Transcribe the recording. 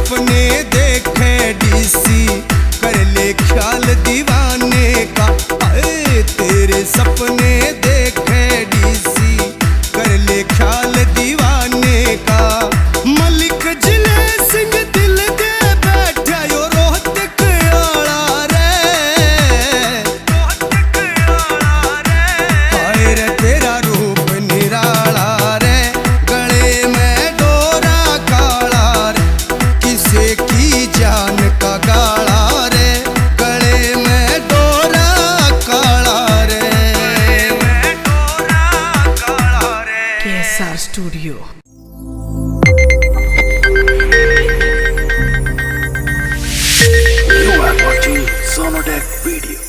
सपने देखे डीसी कर ले ख्याल दीवाने का। आए तेरे सपने देखे डीसी कर ले ख्याल दीवाने का। मलिक जिले सिंह दिल दे बैठा यो रोहतक आला रे। हाय रे तेरा रूप निराला रे, गले में डोरा काला रे, किसे की जान का गाला रे, गले में डोरा काला रे। KSR Studio. You are watching Sonodec Video.